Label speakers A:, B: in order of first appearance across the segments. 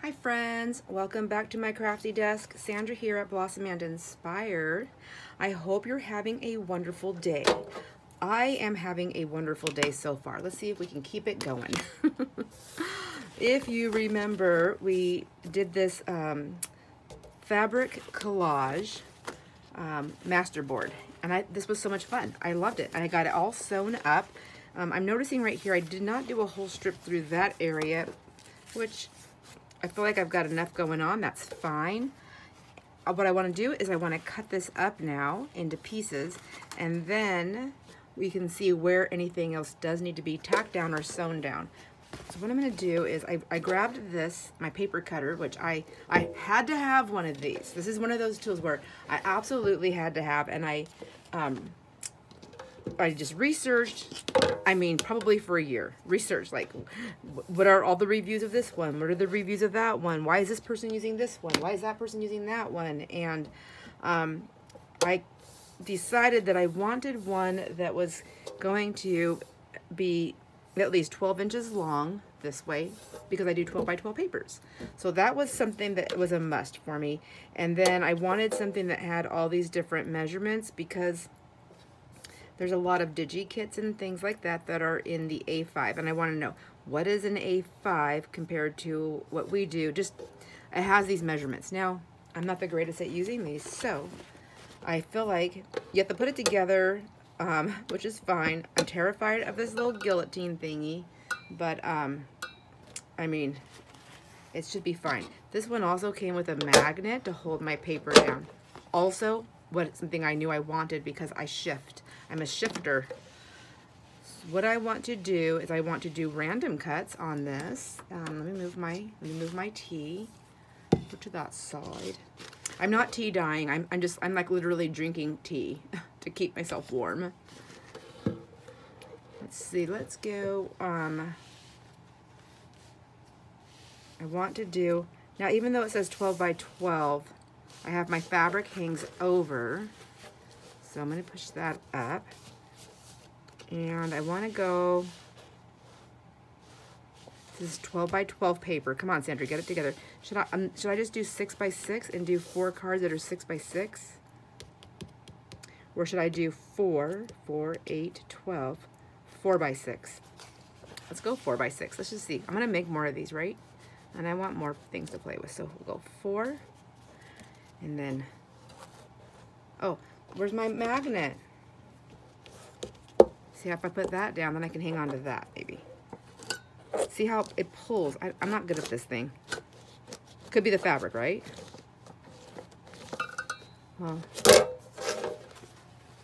A: Hi friends, welcome back to my crafty desk. Sandra here at Blossom and Inspired. I hope you're having a wonderful day. I am having a wonderful day so far. Let's see if we can keep it going. If you remember, we did this fabric collage masterboard, and this was so much fun. I loved it. I got it all sewn up. I'm noticing right here I did not do a whole strip through that area, which I feel like I've got enough going on. That's fine. What I want to do is I want to cut this up now into pieces, and then we can see where anything else does need to be tacked down or sewn down. So what I'm going to do is I grabbed this, my paper cutter, which I had to have one of these. This is one of those tools where I absolutely had to have, and I just researched, I mean, probably for a year. Researched, like, what are all the reviews of this one? What are the reviews of that one? Why is this person using this one? Why is that person using that one? And I decided that I wanted one that was going to be at least 12 inches long this way, because I do 12 by 12 papers. So that was something that was a must for me. And then I wanted something that had all these different measurements, because there's a lot of digi kits and things like that that are in the A5, and I want to know what is an A5 compared to what we do. Just, it has these measurements. Now, I'm not the greatest at using these, so I feel like you have to put it together, which is fine. I'm terrified of this little guillotine thingy, but I mean, it should be fine. This one also came with a magnet to hold my paper down. Also, something I knew I wanted, because I shift. I'm a shifter. So what I want to do is I want to do random cuts on this. Let me move my tea over to that side. I'm not tea dyeing. I'm like literally drinking tea to keep myself warm. Let's see. Let's go. I want to do now. Even though it says 12 by 12, I have my fabric hangs over. So I'm going to push that up, and I want to go, this is 12 by 12 paper. Come on, Sandra, get it together. Should I just do 6 by 6 and do 4 cards that are 6 by 6? Or should I do 4, 8, 12, 4 by 6? Let's go 4 by 6. Let's just see. I'm going to make more of these, right? And I want more things to play with. So we'll go 4, and then, oh, where's my magnet? See, if I put that down, then I can hang on to that, maybe. See how it pulls? I'm not good at this thing. Could be the fabric, right? Well,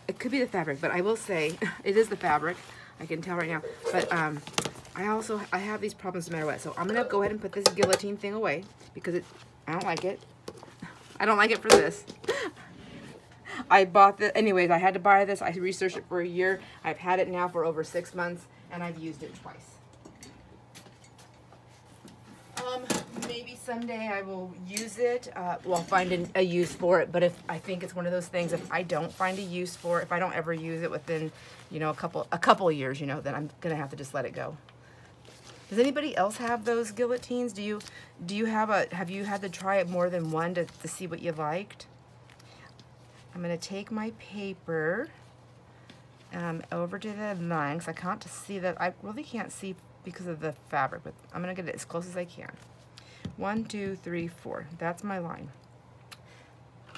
A: it could be the fabric, but I will say it is the fabric. I can tell right now. But I have these problems no matter what. So I'm gonna go ahead and put this guillotine thing away, because I don't like it. I don't like it for this. I bought this, anyways, I had to buy this. I researched it for a year. I've had it now for over 6 months, and I've used it twice. Maybe someday I will use it. Well, find a use for it, but I think it's one of those things, if I don't find a use for it, if I don't ever use it within, you know, a couple of years, you know, then I'm gonna have to just let it go. Does anybody else have those guillotines? Do you have you had to try it more than one to see what you liked? I'm going to take my paper over to the line, because I can't see that. I really can't see because of the fabric, but I'm going to get it as close as I can. 1, 2, 3, 4. That's my line.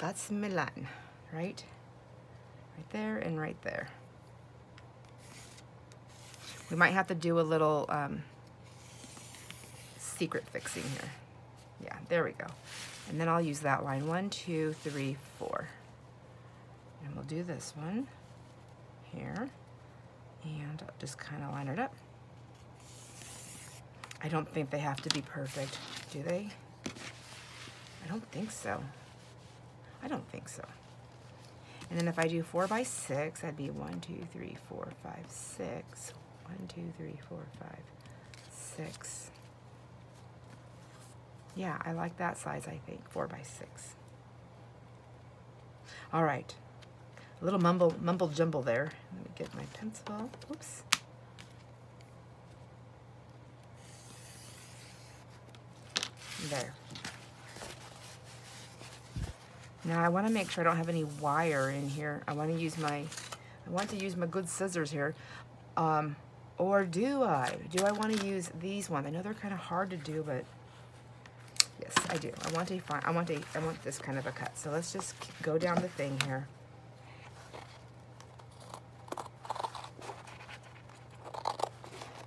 A: That's my line, right? Right there and right there. We might have to do a little secret fixing here. Yeah, there we go. And then I'll use that line. 1, 2, 3, 4. And we'll do this one here, and I'll just kind of line it up. I don't think they have to be perfect, do they? I don't think so. I don't think so. And then if I do 4 by 6, that'd be 1, 2, 3, 4, 5, 6. 1, 2, 3, 4, 5, 6. Yeah, I like that size, I think. 4 by 6. All right. A little mumble jumble there. Let me get my pencil. Oops. There. Now I want to make sure I don't have any wire in here. I want to use my good scissors here. Or do I? Do I want to use these ones? I know they're kind of hard to do, but yes, I do. I want this kind of a cut. So let's just go down the thing here.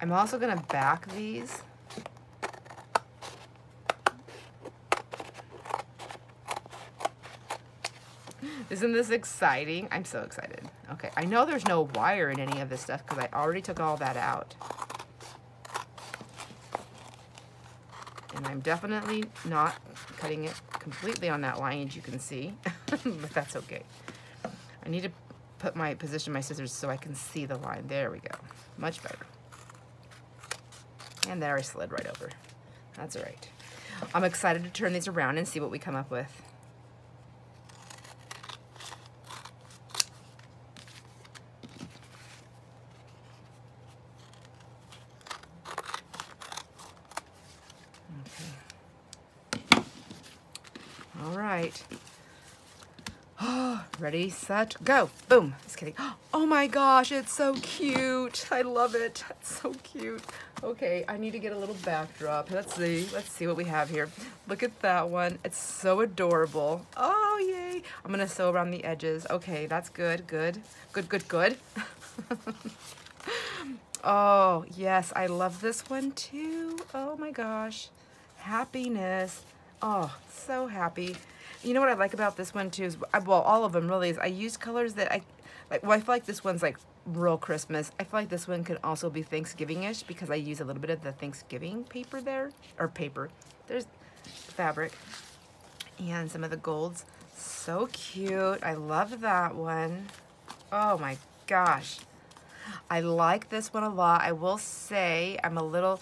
A: I'm also going to back these. Isn't this exciting? I'm so excited. Okay, I know there's no wire in any of this stuff because I already took all that out. And I'm definitely not cutting it completely on that line, as you can see, but that's okay. I need to position my scissors so I can see the line. There we go. Much better. And there I slid right over. That's all right. I'm excited to turn these around and see what we come up with. Ready, set, go. Boom. Just kidding. Oh my gosh, it's so cute. I love it. It's so cute. Okay, I need to get a little backdrop. Let's see what we have here. Look at that one. It's so adorable. Oh, yay. I'm going to sew around the edges. Okay, that's good. Good. Oh, yes, I love this one too. Oh my gosh. Happiness. Oh, so happy. You know what I like about this one too is, well, all of them really, is I use colors that I like. Well, I feel like this one's like real Christmas. I feel like this one could also be Thanksgiving-ish because I use a little bit of the Thanksgiving paper there, or paper. There's fabric and some of the golds. So cute. I love that one. Oh my gosh. I like this one a lot. I will say I'm a little,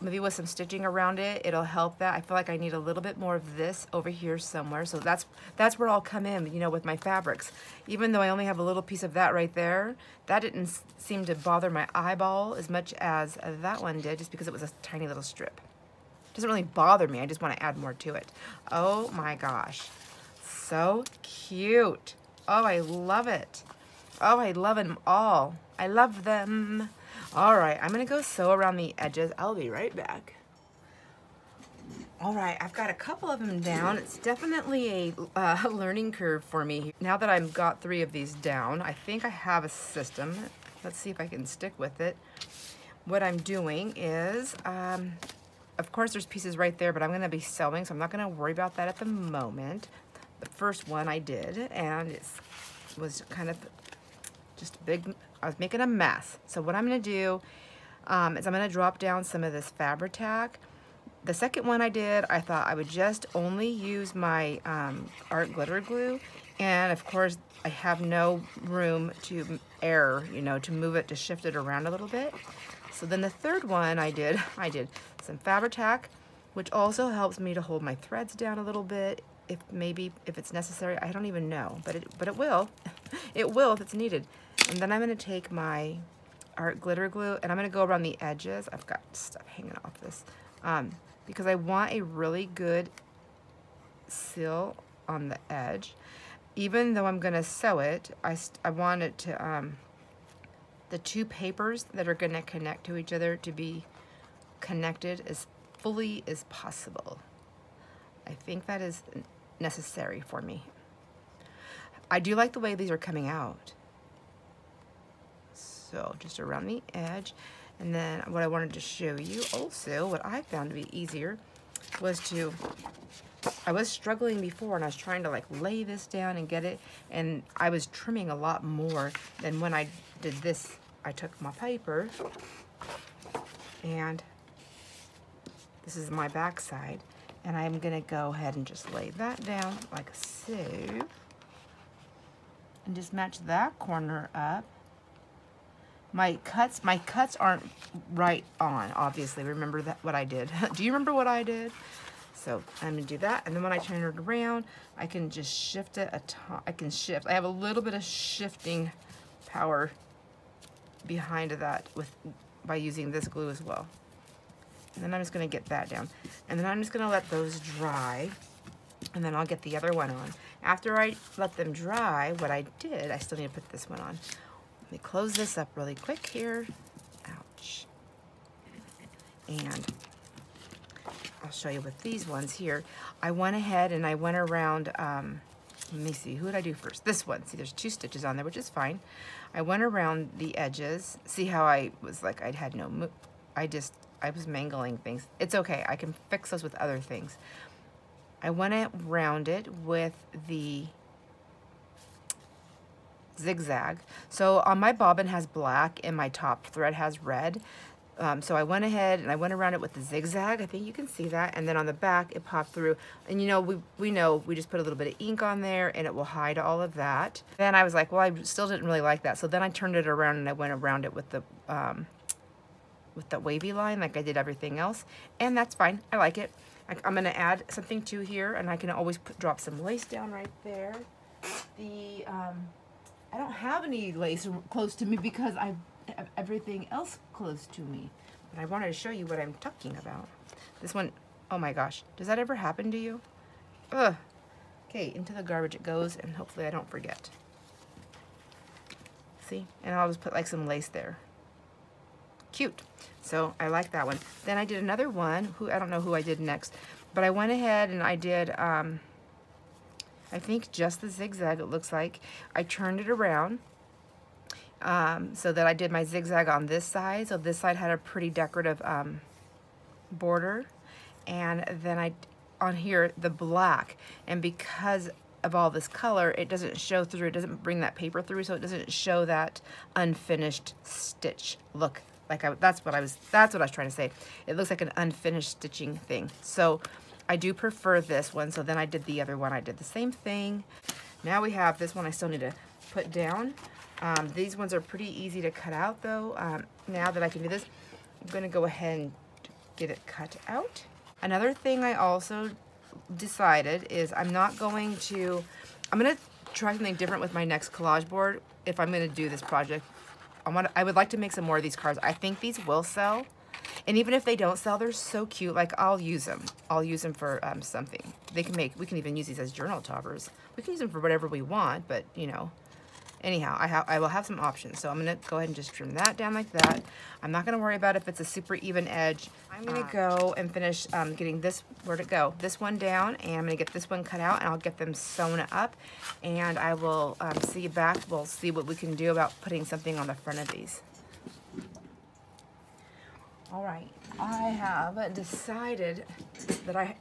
A: maybe with some stitching around it, it'll help that. I feel like I need a little bit more of this over here somewhere. So that's where I'll come in, you know, with my fabrics. Even though I only have a little piece of that right there, that didn't seem to bother my eyeball as much as that one did, just because it was a tiny little strip. It doesn't really bother me. I just want to add more to it. Oh my gosh. So cute. Oh, I love it. Oh, I love them all. I love them. All right, I'm gonna go sew around the edges. I'll be right back. All right, I've got a couple of them down. It's definitely a learning curve for me. Now that I've got 3 of these down, I think I have a system. Let's see if I can stick with it. What I'm doing is, of course there's pieces right there, but I'm gonna be sewing, so I'm not gonna worry about that at the moment. The first one I did, and it was kind of just a big, I was making a mess. So what I'm going to do is I'm going to drop down some of this Fabri-Tac. The second one I did, I thought I would just only use my art glitter glue. And of course, I have no room to to move it, to shift it around a little bit. So then the third one I did some Fabri-Tac, which also helps me to hold my threads down a little bit. If it's necessary, I don't even know, but it will. It will if it's needed. And then I'm going to take my art glitter glue and I'm going to go around the edges. I've got stuff hanging off this because I want a really good seal on the edge. Even though I'm going to sew it, I want it to the 2 papers that are going to connect to each other to be connected as fully as possible. I think that is necessary for me. I do like the way these are coming out. So just around the edge. And then what I wanted to show you also, what I found to be easier, was I was struggling before and I was trying to like lay this down and get it, and I was trimming a lot more than when I did this. I took my paper, and this is my back side, and I'm gonna go ahead and just lay that down like so, and just match that corner up. My cuts aren't right on, obviously. Remember what I did. Do you remember what I did? So I'm gonna do that, and then when I turn it around, I can just shift it I have a little bit of shifting power behind that by using this glue as well. And then I'm just gonna get that down. And then I'm just gonna let those dry, and then I'll get the other one on. After I let them dry, what I did, I still need to put this one on. Let me close this up really quick here. Ouch. And I'll show you with these ones here. I went ahead and I went around, let me see, who did I do first? This one. See, there's 2 stitches on there, which is fine. I went around the edges. See how I was like, I had no, I was mangling things. It's okay, I can fix those with other things. I went around it with the zigzag. So on my bobbin has black and my top thread has red. So I went ahead and I went around it with the zigzag. I think you can see that. And then on the back, it popped through. And you know, we know we just put a little bit of ink on there and it will hide all of that. Then I was like, well, I still didn't really like that. So then I turned it around and I went around it with the wavy line like I did everything else. And that's fine. I like it. I'm going to add something to here, and I can always drop some lace down right there. I don't have any lace close to me because I have everything else close to me. But I wanted to show you what I'm talking about. This one, oh my gosh, does that ever happen to you? Ugh. Okay, into the garbage it goes, and hopefully I don't forget. See? And I'll just put like some lace there. Cute. So I like that one. Then I did another one, I don't know who I did next, but I went ahead and I did, I think just the zigzag, it looks like. I turned it around so that I did my zigzag on this side. So this side had a pretty decorative border. And then on here, the black. And because of all this color, it doesn't show through, it doesn't bring that paper through, so it doesn't show that unfinished stitch look. Like that's what I was trying to say. It looks like an unfinished stitching thing. So I do prefer this one. So then I did the other one. I did the same thing. Now we have this one I still need to put down. These ones are pretty easy to cut out though. Now that I can do this, I'm gonna go ahead and get it cut out. Another thing I also decided is I'm gonna try something different with my next collage board if I'm gonna do this project. I would like to make some more of these cards. I think these will sell. And even if they don't sell, they're so cute. Like, I'll use them. I'll use them for something. We can even use these as journal toppers. We can use them for whatever we want, but, you know. Anyhow, I will have some options. So I'm going to go ahead and just trim that down like that. I'm not going to worry about if it's a super even edge. I'm going to go and finish getting this, where'd it go? This one down, and I'm going to get this one cut out, and I'll get them sewn up. And I will see you back. We'll see what we can do about putting something on the front of these. All right, I have decided that I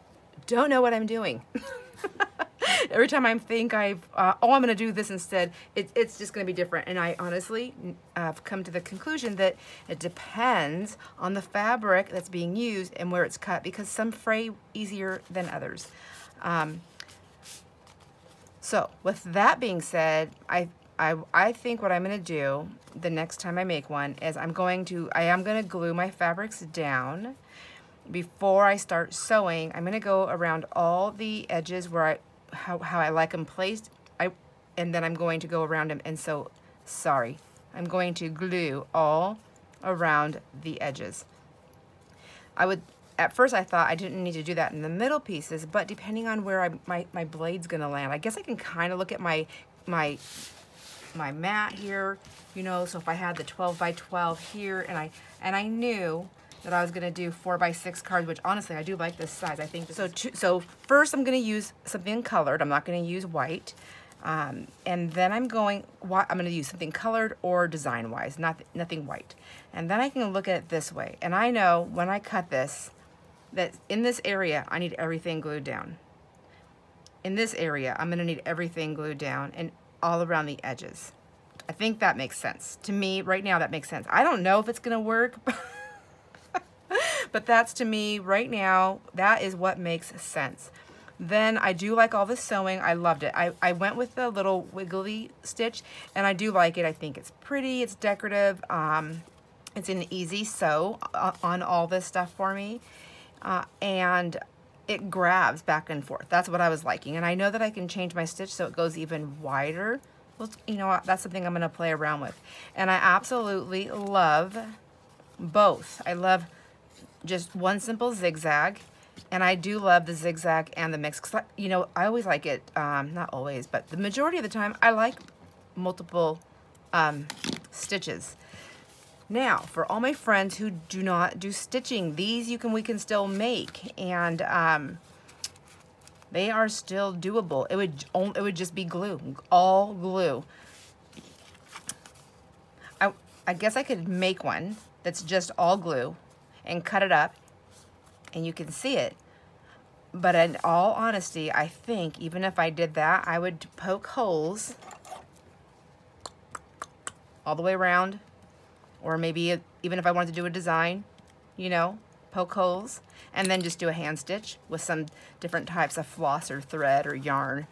A: don't know what I'm doing. Every time I think I'm going to do this instead, it's just going to be different. And I honestly have come to the conclusion that it depends on the fabric that's being used and where it's cut, because some fray easier than others. So with that being said, I think what I'm going to do the next time I make one is I am going to glue my fabrics down. Before I start sewing, I'm going to go around all the edges where how I like them placed, and then I'm going to go around them and sew. I'm going to glue all around the edges. At first I thought I didn't need to do that in the middle pieces, but depending on where my blade's gonna land, I guess I can kind of look at my mat here, you know. So if I had the 12 by 12 here, and I knew that I was gonna do 4 by 6 cards, which honestly I do like this size. I think so. So first I'm gonna use something colored. I'm not gonna use white, and then I'm gonna use something colored or design-wise, nothing white. And then I can look at it this way, and I know when I cut this that in this area I need everything glued down. In this area I'm gonna need everything glued down and all around the edges. I think that makes sense to me right now. That makes sense. I don't know if it's gonna work. But that's, to me, right now, that is what makes sense. Then I do like all the sewing. I loved it. I went with the little wiggly stitch, and I do like it. I think it's pretty. It's decorative. It's an easy sew on all this stuff for me. And it grabs back and forth. That's what I was liking. And I know that I can change my stitch so it goes even wider. Well, you know, that's something I'm going to play around with. And I absolutely love both. I love just one simple zigzag. And I do love the zigzag and the mix, because, you know, I always like it, not always, but the majority of the time, I like multiple stitches. Now, for all my friends who do not do stitching, these we can still make, and they are still doable. It would just be glue, all glue. I guess I could make one that's just all glue and cut it up, and you can see it. But in all honesty, I think even if I did that, I would poke holes all the way around, or maybe even if I wanted to do a design, you know, poke holes, and then just do a hand stitch with some different types of floss or thread or yarn,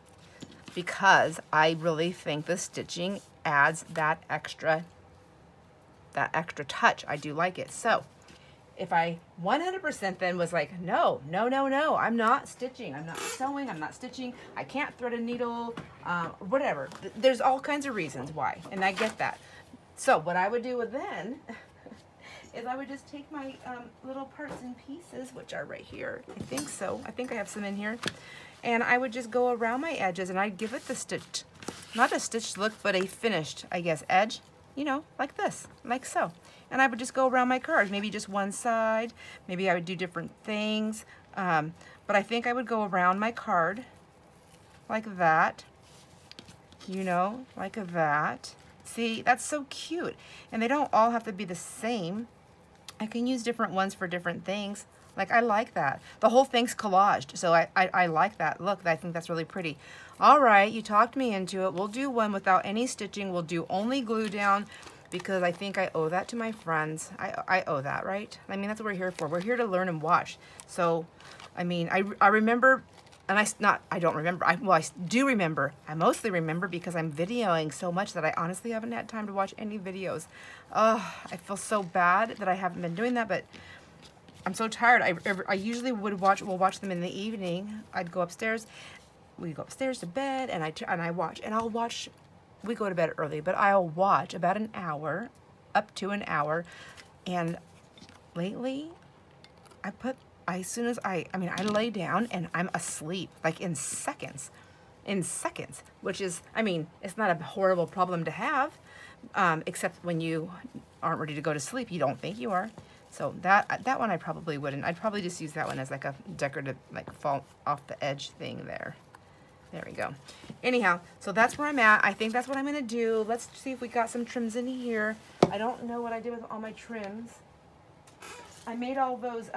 A: because I really think the stitching adds that extra touch. I do like it. So if I 100% then was like, no, I'm not stitching, I'm not sewing, I'm not stitching, I can't thread a needle, whatever. There's all kinds of reasons why, and I get that. So what I would do then is I would just take my little parts and pieces, which are right here. I think so. I think I have some in here. And I would just go around my edges, and I'd give it the stitch, not a stitched look, but a finished, I guess, edge, you know, like this, like so. And I would just go around my cards, maybe just one side, maybe I would do different things. But I think I would go around my card like that, you know, like that. See, that's so cute. And they don't all have to be the same. I can use different ones for different things. Like, I like that. The whole thing's collaged, so I like that look. I think that's really pretty. All right, you talked me into it. We'll do one without any stitching. We'll do only glue down, because I think I owe that to my friends. I owe that, right? I mean, that's what we're here for. We're here to learn and watch. So, I mean, I remember, and I don't remember. Well, I do remember. I mostly remember because I'm videoing so much that I honestly haven't had time to watch any videos. Oh, I feel so bad that I haven't been doing that, but I'm so tired. I usually will watch them in the evening. I'd go upstairs. We go upstairs to bed, and I watch, and I'll watch. We go to bed early, but I'll watch about an hour, up to an hour, and lately, as soon as I lay down and I'm asleep, like in seconds, which is, I mean, it's not a horrible problem to have, except when you aren't ready to go to sleep, you don't think you are. So that one I probably wouldn't. I'd probably just use that one as like a decorative, like fall off the edge thing there. There we go. Anyhow, so that's where I'm at. I think that's what I'm gonna do. Let's see if we got some trims in here. I don't know what I did with all my trims. I made all those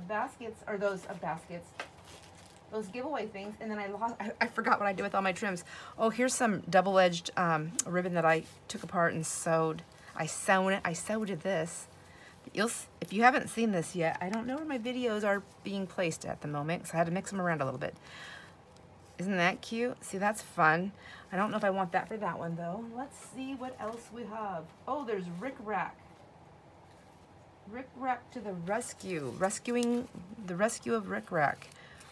A: baskets, or those giveaway things, and then I forgot what I did with all my trims. Oh, here's some double-edged ribbon that I took apart and sewed. I sewed this. If you haven't seen this yet, I don't know where my videos are being placed at the moment, so I had to mix them around a little bit. Isn't that cute? See, that's fun. I don't know if I want that for that one, though. Let's see what else we have. Oh, there's Rick Rack. Rick Rack to the rescue. The rescue of Rick Rack.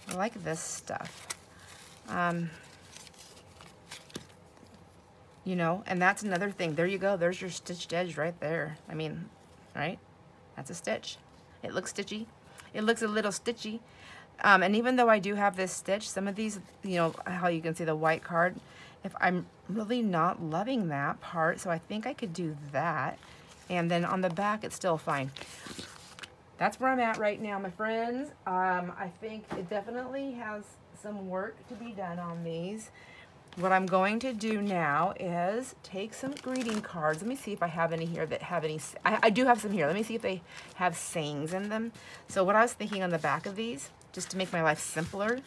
A: I like this stuff. You know, and that's another thing. There you go. There's your stitched edge right there. I mean, right? That's a stitch. It looks stitchy. It looks a little stitchy. And even though I do have this stitch, some of these, you know, how you can see the white card, if I'm really not loving that part, so I think I could do that. And then on the back, it's still fine. That's where I'm at right now, my friends. I think it definitely has some work to be done on these. What I'm going to do now is take some greeting cards. Let me see if I have any here that have any, I do have some here. Let me see if they have sayings in them. So what I was thinking on the back of these, just to make my life simpler,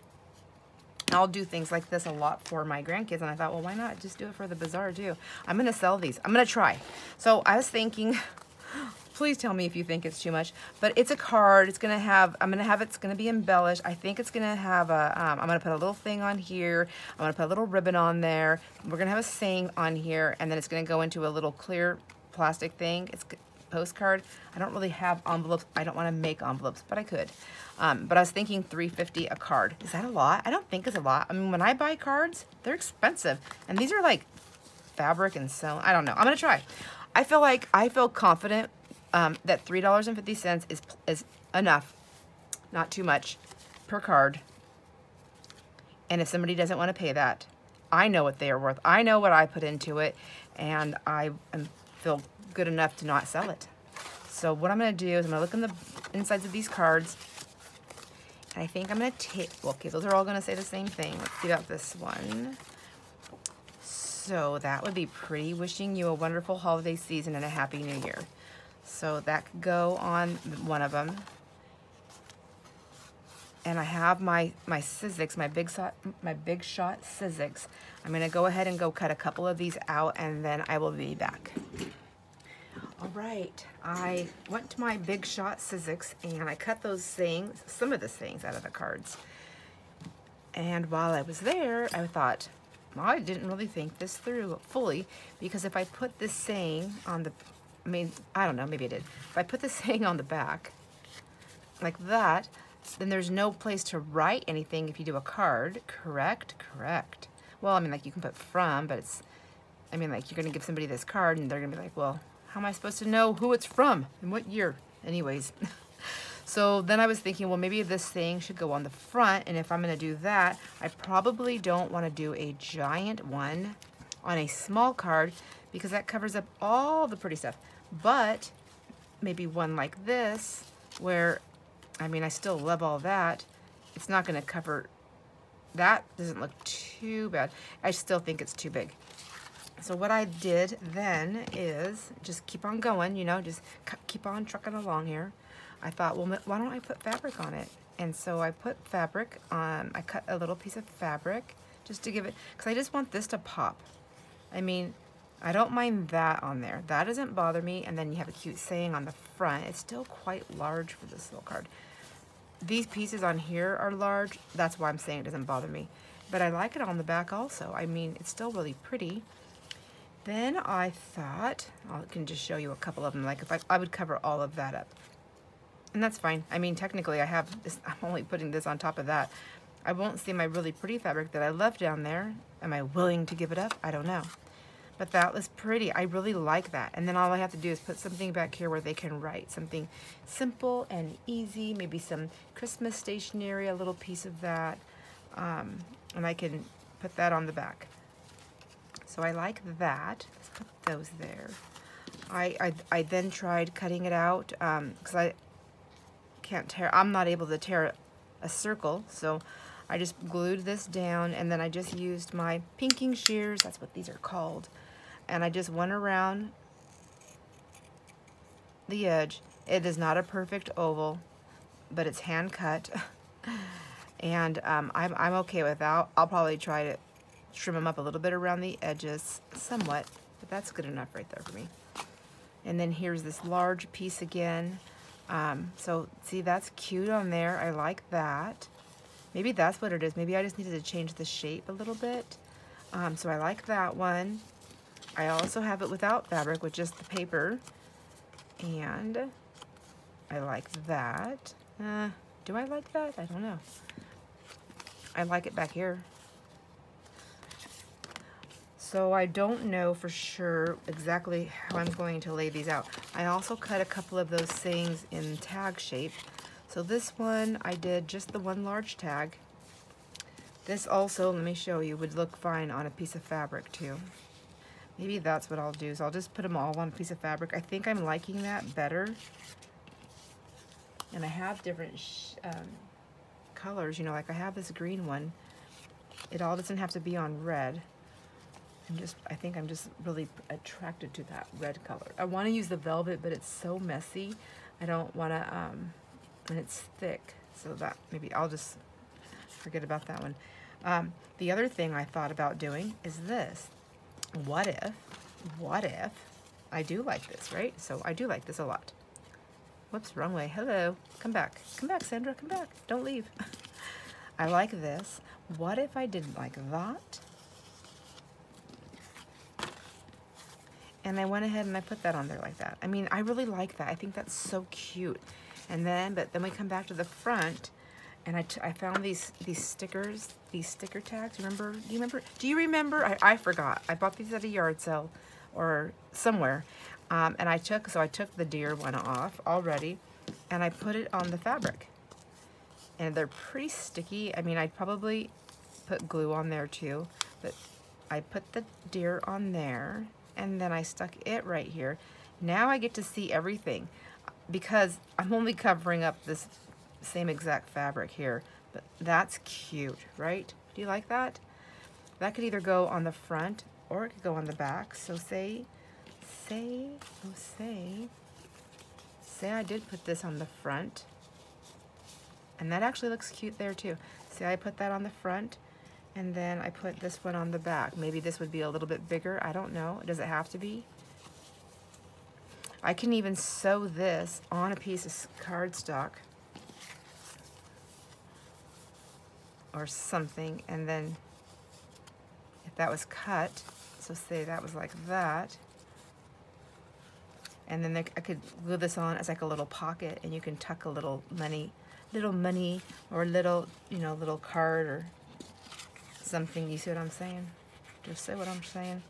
A: I'll do things like this a lot for my grandkids, and I thought, well, why not just do it for the bazaar too? I'm gonna sell these. I'm gonna try. So I was thinking, please tell me if you think it's too much, but it's a card. It's gonna have, it's gonna be embellished. I think it's gonna have a, I'm gonna put a little thing on here. I'm gonna put a little ribbon on there. We're gonna have a saying on here, and then it's gonna go into a little clear plastic thing. It's postcard. I don't really have envelopes. I don't want to make envelopes, but I could. But I was thinking $3.50 a card. Is that a lot? I don't think it's a lot. I mean, when I buy cards, they're expensive, and these are like fabric and sewn. I don't know. I'm gonna try. I feel confident that $3.50 is enough, not too much, per card. And if somebody doesn't want to pay that, I know what they are worth. I know what I put into it, and I feel good enough to not sell it. So what I'm going to do is I'm going to look in the insides of these cards, and I think I'm going to take, okay, those are all going to say the same thing. Let's see about this one. So that would be pretty. Wishing you a wonderful holiday season and a happy new year. So that could go on one of them. And I have my Sizzix, my Big Shot Sizzix. I'm going to go ahead and go cut a couple of these out, and then I will be back. All right, I went to my Big Shot Sizzix and I cut those things, some of the things out of the cards. And while I was there, I thought, well, I didn't really think this through fully, because if I put this saying on the, I mean, I don't know, maybe I did. If I put this saying on the back like that, then there's no place to write anything if you do a card, correct? Correct. Well, I mean, like, you can put from, but it's, I mean, like, you're going to give somebody this card and they're going to be like, well, how am I supposed to know who it's from and what year? Anyways. So then I was thinking, well, maybe this thing should go on the front, and if I'm going to do that, I probably don't want to do a giant one on a small card, because that covers up all the pretty stuff. But maybe one like this, where, I mean, I still love all that. It's not going to cover, that doesn't look too bad. I still think it's too big. So what I did then is just keep on going, you know, just keep on trucking along here. I thought, well, why don't I put fabric on it? And so I put fabric on, I cut a little piece of fabric just to give it, because I just want this to pop. I mean, I don't mind that on there. That doesn't bother me. And then you have a cute saying on the front. It's still quite large for this little card. These pieces on here are large. That's why I'm saying it doesn't bother me. But I like it on the back also. I mean, it's still really pretty. Then I thought, I can just show you a couple of them. Like if I would cover all of that up. And that's fine. I mean, technically I have this, I'm only putting this on top of that. I won't see my really pretty fabric that I left down there. Am I willing to give it up? I don't know. But that was pretty. I really like that. And then all I have to do is put something back here where they can write. Something simple and easy. Maybe some Christmas stationery, a little piece of that. And I can put that on the back. So I like that. Let's put those there. I then tried cutting it out because I can't tear, I'm not able to tear a circle. So I just glued this down, and then I just used my pinking shears. That's what these are called. And I just went around the edge. It is not a perfect oval, but it's hand cut. And I'm okay with that. I'll probably try to trim them up a little bit around the edges, somewhat, but that's good enough right there for me. And then here's this large piece again. So see, that's cute on there. I like that. Maybe that's what it is. Maybe I just needed to change the shape a little bit. So I like that one. I also have it without fabric, with just the paper. And I like that. Do I like that? I don't know. I like it back here. So I don't know for sure exactly how I'm going to lay these out. I also cut a couple of those things in tag shape. So this one, I did just the one large tag. This also, let me show you, would look fine on a piece of fabric too. Maybe that's what I'll do, so I'll just put them all on a piece of fabric. I think I'm liking that better. And I have different colors, you know, like I have this green one. It all doesn't have to be on red. I think I'm just really attracted to that red color. I want to use the velvet, but it's so messy. I don't want to, and it's thick, so that maybe I'll just forget about that one. The other thing I thought about doing is this. What if I do like this, right? So I do like this a lot. Whoops, wrong way. Hello, come back. Come back, Sandra, come back. Don't leave. I like this. What if I did like that? And I went ahead and I put that on there like that. I mean, I really like that. I think that's so cute. And then, but then we come back to the front, and I found these stickers, these sticker tags. Do you remember? I forgot. I bought these at a yard sale. or somewhere. And I took the deer one off already, and I put it on the fabric. And they're pretty sticky. I mean, I'd probably put glue on there too, but I put the deer on there, and then I stuck it right here. Now I get to see everything because I'm only covering up this same exact fabric here, but that's cute, right? Do you like that? That could either go on the front or it could go on the back. So say I did put this on the front, and that actually looks cute there too. See, I put that on the front, and then I put this one on the back. Maybe this would be a little bit bigger. I don't know. Does it have to be? I can even sew this on a piece of cardstock or something, and then if that was cut, so say that was like that, and then I could glue this on as like a little pocket, and you can tuck a little money or little, you know, little card or something. You see what I'm saying? Just say what I'm saying.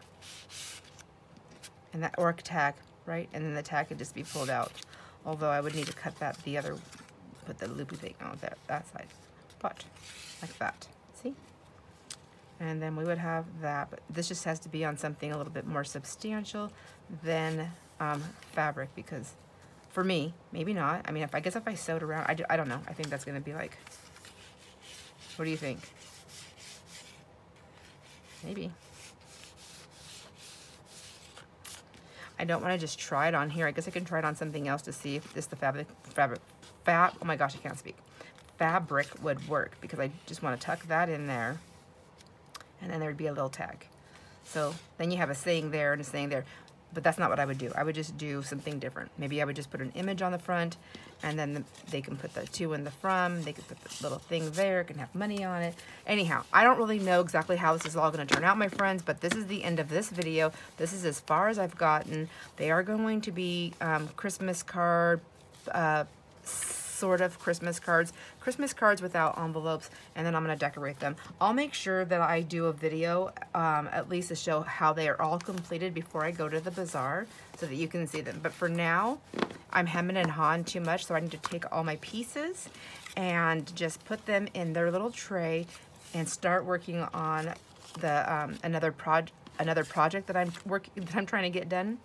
A: And that, or a tag, right? And then the tag could just be pulled out. Although I would need to cut that put the loopy thing on that side. But like that, see? And then we would have that, but this just has to be on something a little bit more substantial than fabric, because for me, maybe not. I mean, I guess if I sewed around, I don't know. I think that's gonna be like, what do you think? Maybe. I don't want to just try it on here. I guess I can try it on something else to see if the fabric, oh my gosh, I can't speak. Fabric would work, because I just want to tuck that in there, and then there'd be a little tag. So then you have a saying there and a saying there, but that's not what I would do. I would just do something different. Maybe I would just put an image on the front, and then they can put the two in the from, they could put the little thing there, it can have money on it. Anyhow, I don't really know exactly how this is all going to turn out, my friends, but this is the end of this video. This is as far as I've gotten. They are going to be Christmas card, sort of Christmas cards without envelopes, and then I'm going to decorate them. I'll make sure that I do a video at least to show how they are all completed before I go to the bazaar, so that you can see them. But for now, I'm hemming and hawing too much, so I need to take all my pieces and just put them in their little tray and start working on the another project that I'm trying to get done.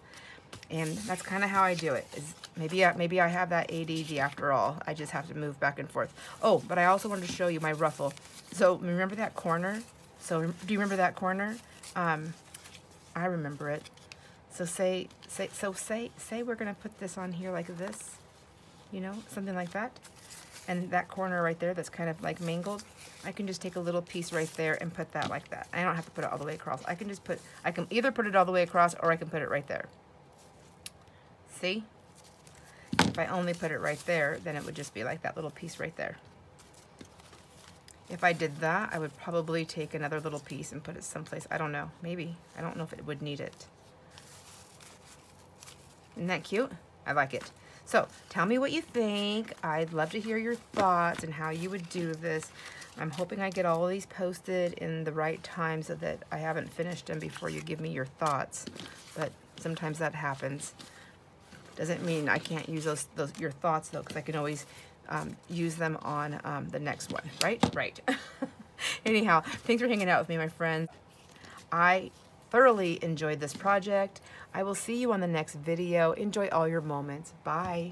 A: And that's kind of how I do it. Maybe I have that ADD after all. I just have to move back and forth. Oh, but I also wanted to show you my ruffle. So remember that corner? So do you remember that corner? I remember it. So say we're gonna put this on here like this, you know, something like that. And that corner right there that's kind of like mangled, I can just take a little piece right there and put that like that. I don't have to put it all the way across. I can either put it all the way across, or I can put it right there. See? If I only put it right there, then it would just be like that little piece right there. If I did that, I would probably take another little piece and put it someplace. I don't know. Maybe. I don't know if it would need it. Isn't that cute? I like it. So tell me what you think. I'd love to hear your thoughts and how you would do this. I'm hoping I get all of these posted in the right time so that I haven't finished them before you give me your thoughts. But sometimes that happens. Doesn't mean I can't use your thoughts though, because I can always use them on the next one, right? Right. Anyhow, thanks for hanging out with me, my friends. I thoroughly enjoyed this project. I will see you on the next video. Enjoy all your moments. Bye.